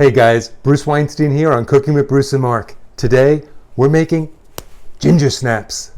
Hey guys, Bruce Weinstein here on Cooking with Bruce and Mark. Today, we're making Gingersnaps.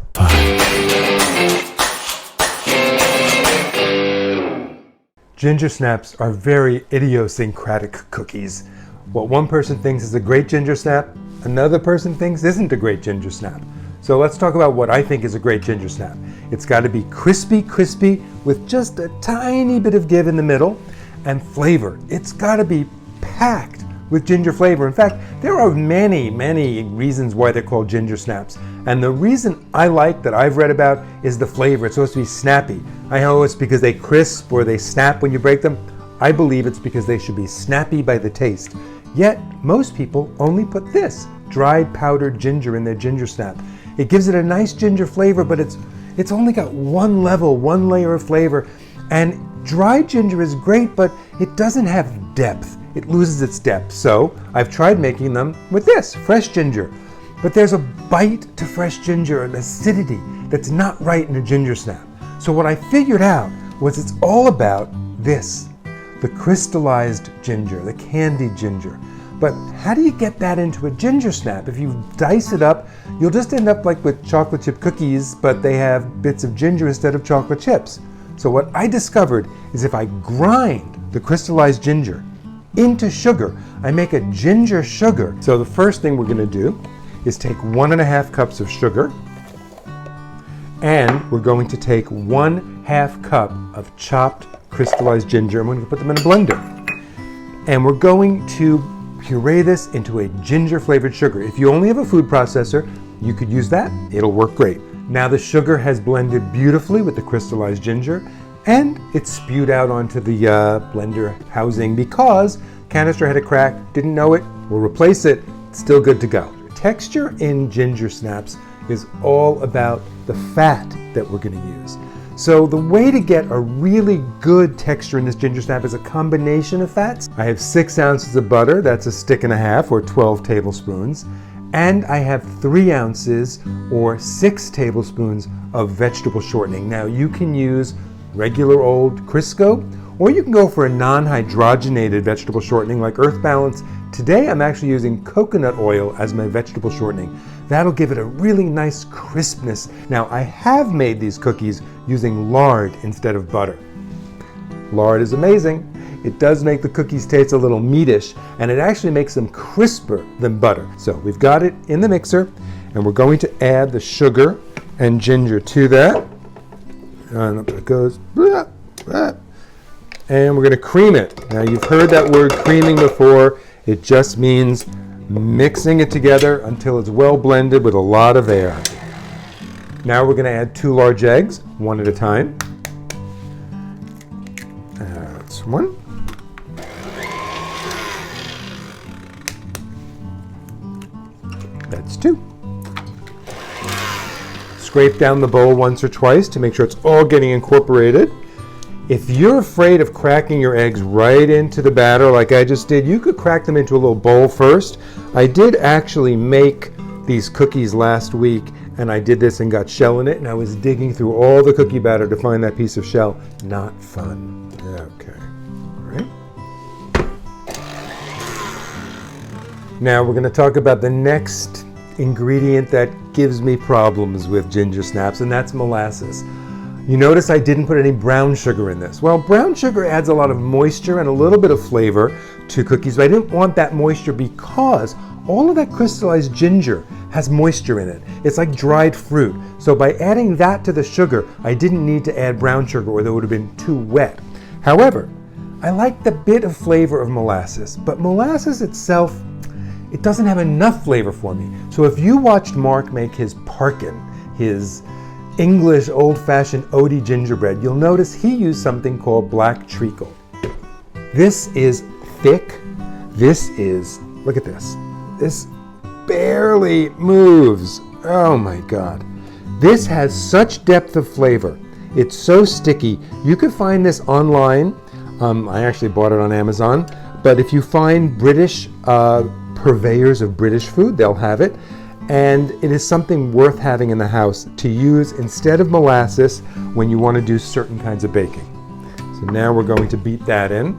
Gingersnaps are very idiosyncratic cookies. What one person thinks is a great gingersnap, another person thinks isn't a great gingersnap. So let's talk about what I think is a great gingersnap. It's got to be crispy with just a tiny bit of give in the middle, and flavor. It's got to be packed with ginger flavor. In fact, there are many reasons why they're called Gingersnaps. And the reason I like that I've read about is the flavor. It's supposed to be snappy. I know it's because they crisp or they snap when you break them. I believe it's because they should be snappy by the taste. Yet, most people only put this, dried powdered ginger in their Gingersnap. It gives it a nice ginger flavor, but it's only got one layer of flavor. And dried ginger is great, but it doesn't have depth. It loses its depth. So I've tried making them with this, fresh ginger. But there's a bite to fresh ginger, an acidity that's not right in a Gingersnap. So what I figured out was it's all about this, the crystallized ginger, the candied ginger. But how do you get that into a Gingersnap? If you dice it up, you'll just end up like with chocolate chip cookies, but they have bits of ginger instead of chocolate chips. So what I discovered is if I grind the crystallized ginger into sugar, I make a ginger sugar. So the first thing we're gonna do is take 1.5 cups of sugar, and we're going to take 1/2 cup of chopped crystallized ginger, and we're gonna put them in a blender. And we're going to puree this into a ginger flavored sugar. If you only have a food processor, you could use that, it'll work great. Now the sugar has blended beautifully with the crystallized ginger, and it's spewed out onto the blender housing because canister had a crack, didn't know it, we'll replace it, it's still good to go. Texture in Gingersnaps is all about the fat that we're gonna use. So the way to get a really good texture in this Gingersnap is a combination of fats. I have 6 ounces of butter, that's 1.5 sticks or 12 tablespoons. And I have 3 ounces or 6 tablespoons of vegetable shortening. Now you can use regular old Crisco, or you can go for a non-hydrogenated vegetable shortening like Earth Balance. Today I'm actually using coconut oil as my vegetable shortening. That'll give it a really nice crispness. Now I have made these cookies using lard instead of butter. Lard is amazing. It does make the cookies taste a little meatish, and it actually makes them crisper than butter. So we've got it in the mixer, and we're going to add the sugar and ginger to that. And up it goes. And we're going to cream it. Now you've heard that word creaming before. It just means mixing it together until it's well blended with a lot of air. Now we're going to add 2 large eggs, one at a time. That's one. That's 2. Scrape down the bowl once or twice to make sure it's all getting incorporated. If you're afraid of cracking your eggs right into the batter like I just did, you could crack them into a little bowl first. I did actually make these cookies last week, and I did this and got shell in it, and I was digging through all the cookie batter to find that piece of shell. Not fun. Okay. All right. Now we're going to talk about the next ingredient that gives me problems with Gingersnaps, and that's molasses. You notice I didn't put any brown sugar in this. Well, brown sugar adds a lot of moisture and a little bit of flavor to cookies, but I didn't want that moisture because all of that crystallized ginger has moisture in it. It's like dried fruit. So by adding that to the sugar, I didn't need to add brown sugar or that would have been too wet. However, I like the bit of flavor of molasses, but molasses itself, it doesn't have enough flavor for me. So if you watched Mark make his Parkin, his English old-fashioned Odie gingerbread, you'll notice he used something called black treacle. This is thick. This is, look at this. This barely moves. Oh my God. This has such depth of flavor. It's so sticky. You could find this online. I actually bought it on Amazon. But if you find British purveyors of British food, they'll have it. And it is something worth having in the house to use instead of molasses when you want to do certain kinds of baking. So now we're going to beat that in.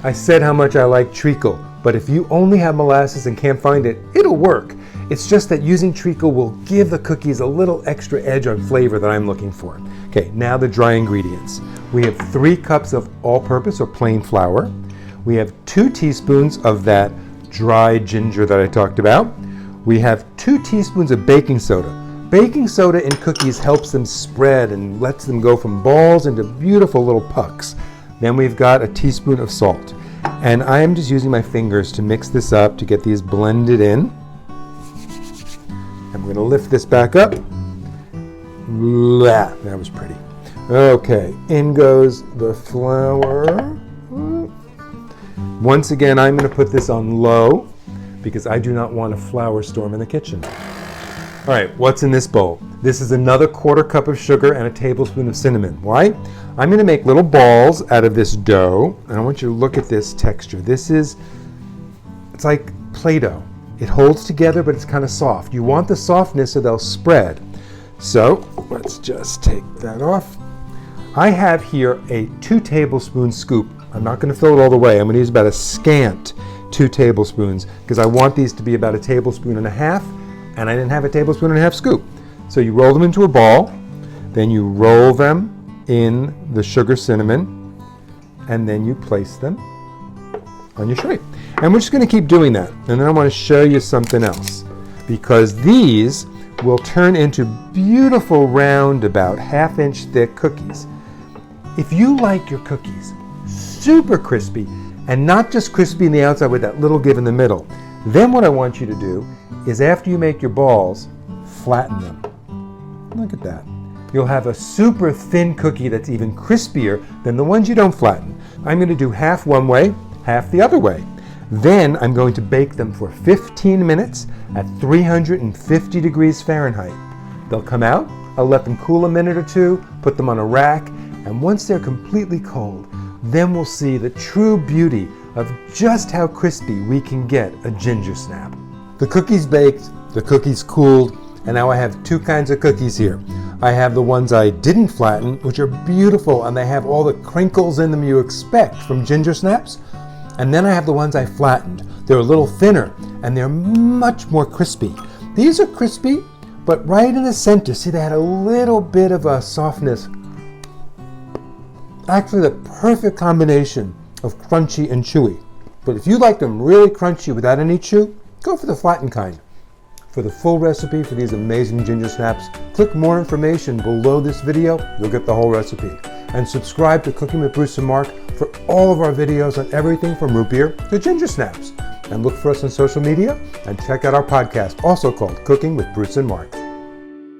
I said how much I like treacle. But if you only have molasses and can't find it, it'll work. It's just that using treacle will give the cookies a little extra edge on flavor that I'm looking for. Okay, now the dry ingredients. We have 3 cups of all-purpose or plain flour. We have 2 teaspoons of that dry ginger that I talked about. We have 2 teaspoons of baking soda. Baking soda in cookies helps them spread and lets them go from balls into beautiful little pucks. Then we've got a teaspoon of salt. And I am just using my fingers to mix this up to get these blended in. I'm going to lift this back up. That was pretty. Okay, in goes the flour. Once again, I'm going to put this on low because I do not want a flour storm in the kitchen. All right, what's in this bowl? This is another 1/4 cup of sugar and a tablespoon of cinnamon. Why? I'm going to make little balls out of this dough, and I want you to look at this texture. It's like Play-Doh. It holds together, but it's kind of soft. You want the softness so they'll spread. So let's just take that off. I have here a 2 tablespoon scoop. I'm not going to fill it all the way. I'm going to use about a scant 2 tablespoons because I want these to be about 1.5 tablespoons, and I didn't have 1.5 tablespoons scoop. So you roll them into a ball, then you roll them in the sugar cinnamon, and then you place them on your tray. And we're just going to keep doing that. And then I want to show you something else, because these will turn into beautiful round, about 1/2 inch thick cookies. If you like your cookies super crispy and not just crispy in the outside with that little give in the middle, then what I want you to do is, after you make your balls, flatten them. Look at that. You'll have a super thin cookie that's even crispier than the ones you don't flatten. I'm going to do half one way, half the other way. Then I'm going to bake them for 15 minutes at 350 degrees Fahrenheit. They'll come out, I'll let them cool a minute or 2, put them on a rack, and once they're completely cold, then we'll see the true beauty of just how crispy we can get a ginger snap. The cookies baked, the cookies cooled, and now I have 2 kinds of cookies here. I have the ones I didn't flatten, which are beautiful, and they have all the crinkles in them you expect from ginger snaps. And then I have the ones I flattened. They're a little thinner, and they're much more crispy. These are crispy, but right in the center, see, they had a little bit of a softness. Actually, the perfect combination of crunchy and chewy. But if you like them really crunchy without any chew, go for the flattened kind. For the full recipe for these amazing ginger snaps, click more information below this video. You'll get the whole recipe. And subscribe to Cooking with Bruce and Mark for all of our videos on everything from root beer to ginger snaps. And look for us on social media and check out our podcast, also called Cooking with Bruce and Mark.